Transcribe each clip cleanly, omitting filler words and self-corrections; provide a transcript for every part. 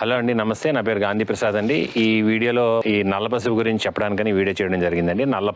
Hello అండి, నమస్తే. నా పేరు గాంధీ ప్రసాద్ అండి. ఈ వీడియోలో ఈ నల్ల పసుపు గురించి చెప్పడానికని వీడియో చేయడం జరిగిందండి. నల్ల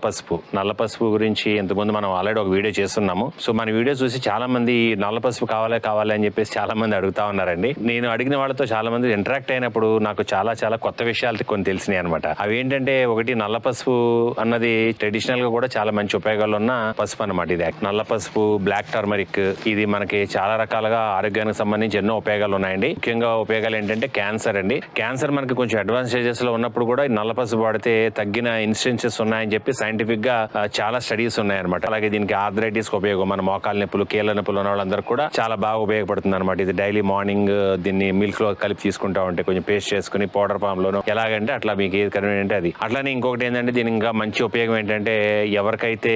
పసుపు గురించి ఇంతకుముందు మనం ఆల్రెడీ ఒక వీడియో చేస్తున్నాము. సో మన వీడియో చూసి చాలా మంది నల్ల పసుపు కావాలి అని చెప్పేసి చాలా మంది అడుగుతా ఉన్నారండి. నేను అడిగిన వాళ్ళతో చాలా మంది ఇంటరాక్ట్ అయినప్పుడు నాకు చాలా కొత్త విషయాలు కొన్ని తెలిసినాయి అనమాట. అవి ఏంటంటే, ఒకటి, నల్ల పసుపు అన్నది ట్రెడిషనల్ గా కూడా చాలా మంచి ఉపయోగాలు ఉన్న పసుపు అనమాట. ఇది నల్ల పసుపు, బ్లాక్ టర్మరిక్, ఇది మనకి చాలా రకాలుగా ఆరోగ్యానికి సంబంధించి ఎన్నో ఉపయోగాలు ఉన్నాయండి. ముఖ్యంగా ఉపయోగాలు ఏంటంటే క్యాన్సర్ అండి. క్యాన్సర్ మనకి కొంచెం అడ్వాన్స్ స్టేజెస్ లో ఉన్నప్పుడు కూడా నల్ల పసుపు వాడితే తగ్గిన ఇన్సిడెన్సెస్ ఉన్నాయని చెప్పి సైంటిఫిక్ గా చాలా స్టడీస్ ఉన్నాయన్నమాట. అలాగే దీనికి ఆర్థరైటిస్ కి ఉపయోగం, మన మోకాల నొప్పులు, కీళ్ళ నొప్పులు ఉన్న వాళ్ళందరూ కూడా చాలా బాగా ఉపయోగపడుతుంది అనమాట. ఇది డైలీ మార్నింగ్ దీన్ని మిల్క్ లో కలిపి తీసుకుంటా ఉంటే, కొంచెం పేస్ట్ చేసుకుని పౌడర్ ఫామ్ లోను ఎలాగంటే అట్లా మీకు ఏది కన్వీనియంట్ అది. అట్లానే ఇంకొకటి ఏంటంటే, దీని ఇంకా మంచి ఉపయోగం ఏంటంటే, ఎవరికైతే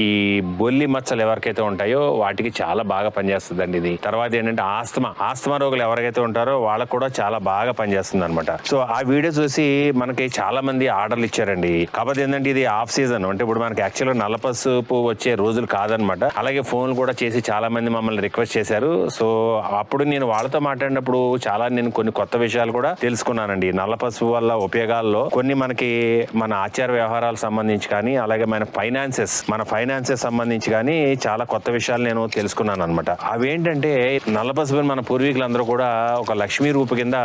ఈ బొల్లి మచ్చలు ఎవరికైతే ఉంటాయో వాటికి చాలా బాగా పనిచేస్తుందండి ఇది. తర్వాత ఏంటంటే ఆస్తమా రోగులు ఎవరికైతే ఉంటారో వాళ్ళకు కూడా చాలా బాగా పనిచేస్తుంది అనమాట. సో ఆ వీడియో చూసి మనకి చాలా మంది ఆర్డర్లు ఇచ్చారండి. కాకపోతే ఏంటంటే, ఇది ఆఫ్ సీజన్ అంటే ఇప్పుడు మనకి యాక్చువల్ గా నల్ల పసుపు వచ్చే రోజులు కాదనమాట. అలాగే ఫోన్ కూడా చేసి చాలా మంది మమ్మల్ని రిక్వెస్ట్ చేశారు. సో అప్పుడు నేను వాళ్ళతో మాట్లాడినప్పుడు నేను కొన్ని కొత్త విషయాలు కూడా తెలుసుకున్నానండి. నల్ల పసుపు వల్ల ఉపయోగాల్లో కొన్ని మనకి మన ఆచార వ్యవహారాలకు సంబంధించి కానీ, అలాగే మన ఫైనాన్సెస్ సంబంధించి కానీ చాలా కొత్త విషయాలు నేను తెలుసుకున్నాను అనమాట. అవేంటంటే, నల్ల పసుపుని మన పూర్వీకులందరూ కూడా ఒక లక్ష్మీ రూపు కింద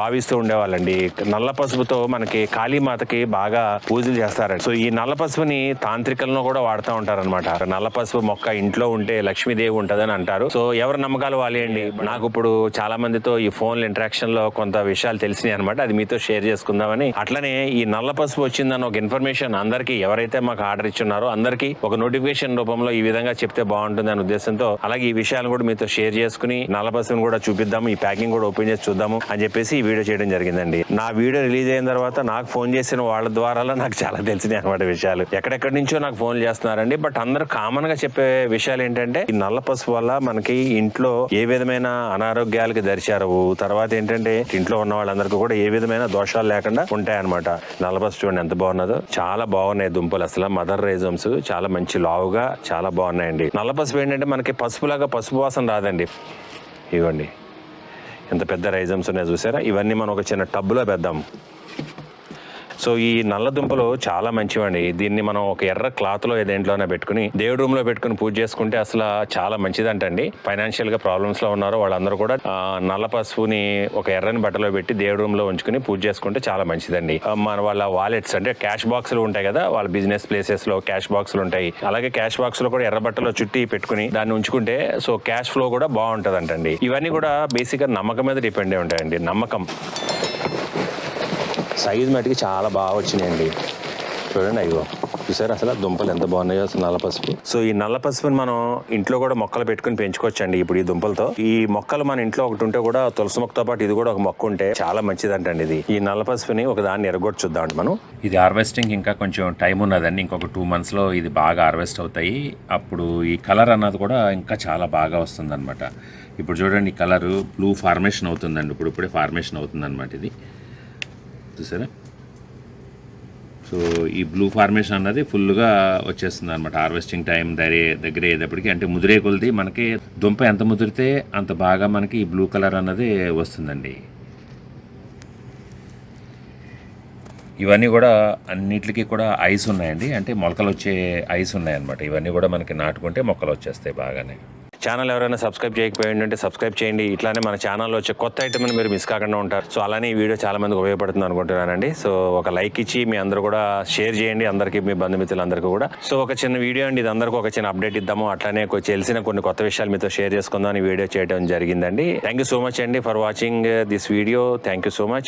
భావిస్తూ ఉండేవాళ్ళండి. నల్ల పసుపుతో మనకి కాళీమాతకి బాగా పూజలు చేస్తారండి. సో ఈ నల్ల పసుపుని తాంత్రికలను కూడా వాడుతూ ఉంటారనమాట. నల్ల పసుపు మొక్క ఇంట్లో ఉంటే లక్ష్మీదేవి ఉంటదని అంటారు. సో ఎవరి నమ్మకాలు వాళ్ళేయండి. నాకు ఇప్పుడు చాలా మందితో ఈ ఫోన్ ఇంటరాక్షన్ లో కొంత విషయాలు తెలిసినాయి అనమాట. అది మీతో షేర్ చేసుకుందామని. అట్లనే ఈ నల్ల పసుపు వచ్చిందని ఒక ఇన్ఫర్మేషన్ అందరికి, ఎవరైతే మాకు ఆర్డర్ ఇచ్చున్నారో అందరికి ఒక నోటిఫికేషన్ రూపంలో ఈ విధంగా చెప్తే బాగుంటుంది అనే ఉద్దేశంతో, అలాగే ఈ విషయాలు కూడా మీతో షేర్ చేసుకుని నల్ల పసుపుని కూడా చూపిద్దాము, ఈ ప్యాకింగ్ కూడా ఓపెన్ చేసి చూద్దాము అని చెప్పేసి ఈ వీడియో చేయడం జరిగిందండి. నా వీడియో రిలీజ్ అయిన తర్వాత నాకు ఫోన్ చేసిన వాళ్ళ ద్వారా నాకు చాలా తెలిసినాయి అనమాట విషయాలు. ఎక్కడెక్కడి నుంచో నాకు ఫోన్ చేస్తున్నారండి. బట్ అందరూ కామన్ గా చెప్పే విషయాలు ఏంటంటే, ఈ నల్ల పసుపు వల్ల మనకి ఇంట్లో ఏ విధమైన అనారోగ్యాలకి దరిచారవు, తర్వాత ఏంటంటే ఇంట్లో ఉన్న వాళ్ళందరికీ కూడా ఏ విధమైన దోషాలు లేకుండా ఉంటాయన్నమాట. నల్ల పసుపు చూడండి ఎంత బాగున్నదో. చాలా బాగున్నాయి దుంపలు, అసలు మదర్ రైజమ్స్ చాలా మంచి లావుగా చాలా బాగున్నాయండి. నల్ల పసుపు ఏంటంటే మనకి పసుపులాగా పసుపు వాసన రాదండి. ఇవ్వండి ఎంత పెద్ద రైజమ్స్ ఉన్నాయో చూసారా. ఇవన్నీ మనం ఒక చిన్న టబ్లో పెద్దాం. సో ఈ నల్ల దుంపలు చాలా మంచివండి. దీన్ని మనం ఒక ఎర్ర క్లాత్ లో దేంట్లోనే పెట్టుకుని దేవుడి రూమ్ లో పెట్టుకుని పూజ చేసుకుంటే అసలు చాలా మంచిదంటండి. ఫైనాన్షియల్ గా ప్రాబ్లమ్స్ లో ఉన్నారో వాళ్ళందరూ కూడా నల్ల పసుపుని ఒక ఎర్రని బట్టలో పెట్టి దేవుడి రూమ్ లో ఉంచుకుని పూజ చేసుకుంటే చాలా మంచిదండి. మన వాళ్ళ వాలెట్స్ అంటే క్యాష్ బాక్సులు ఉంటాయి కదా, వాళ్ళ బిజినెస్ ప్లేసెస్ లో క్యాష్ బాక్సులు ఉంటాయి. అలాగే క్యాష్ బాక్స్ లో కూడా ఎర్ర బట్టలో చుట్టి పెట్టుకుని దాన్ని ఉంచుకుంటే సో క్యాష్ ఫ్లో కూడా బాగుంటదంటండి. ఇవన్నీ కూడా బేసిక్ గా నమ్మకం మీద డిపెండ్ అయి ఉంటాయండి. నమ్మకం. సైజ్ మటుకి చాలా బాగా వచ్చినాయండి. చూడండి, అయ్యో చూసారు అసలు దుంపలు ఎంత బాగున్నాయో అసలు నల్ల పసుపు. సో ఈ నల్ల పసుపుని మనం ఇంట్లో కూడా మొక్కలు పెట్టుకుని పెంచుకోవచ్చండి. ఇప్పుడు ఈ దుంపలతో ఈ మొక్కలు మన ఇంట్లో ఒకటి ఉంటే కూడా, తులసి మొక్కతో పాటు ఇది కూడా ఒక మొక్క ఉంటే చాలా మంచిదంటండి. ఇది ఈ నల్ల పసుపుని ఒక దాన్ని ఎరగొట్టి చూద్దామండి మనం. ఇది హార్వెస్టింగ్ ఇంకా కొంచెం టైం ఉన్నదండి. ఇంకొక 2 months లో ఇది బాగా హార్వెస్ట్ అవుతాయి. అప్పుడు ఈ కలర్ అన్నది కూడా ఇంకా చాలా బాగా వస్తుంది అనమాట. ఇప్పుడు చూడండి, ఈ కలర్ బ్లూ ఫార్మేషన్ అవుతుందండి. ఇప్పుడే ఫార్మేషన్ అవుతుంది అనమాట. ఇది చూసారా. సో ఈ బ్లూ ఫార్మేషన్ అన్నది ఫుల్గా వచ్చేస్తుంది అనమాట. హార్వెస్టింగ్ టైం దగ్గర అయ్యేటప్పటికి, అంటే ముదిరే కొలిది మనకి దుంప ఎంత ముదిరితే అంత బాగా మనకి ఈ బ్లూ కలర్ అన్నది వస్తుందండి. ఇవన్నీ కూడా అన్నిటికీ కూడా ఐస్ ఉన్నాయండి, అంటే మొలకలు వచ్చే ఐస్ ఉన్నాయన్నమాట. ఇవన్నీ కూడా మనకి నాటుకుంటే మొక్కలు వచ్చేస్తాయి బాగానే. ఛానల్ ఎవరైనా సబ్స్క్రైబ్ చేయకపోయింది అంటే సబ్స్క్రైబ్ చేయండి. ఇట్లానే మన ఛానల్లో వచ్చే కొత్త ఐటమ్ని మీరు మిస్ కాకుండా ఉంటారు. సో అలానే ఈ వీడియో చాలా మందికి ఉపయోగపడుతుంది అనుకుంటున్నానండి. సో ఒక లైక్ ఇచ్చి మీ అందరూ కూడా షేర్ చేయండి అందరికీ, మీ బంధుమిత్రులందరికీ కూడా. సో ఒక చిన్న వీడియో అండి, ఇది అందరికీ ఒక చిన్న అప్డేట్ ఇద్దాము. అట్లానే తెలిసిన కొన్ని కొత్త విషయాలు మీతో షేర్ చేసుకుందాం అని వీడియో చేయడం జరిగిందండి. థ్యాంక్ యూ సో మచ్ అండి for watching this video. Thank you so much.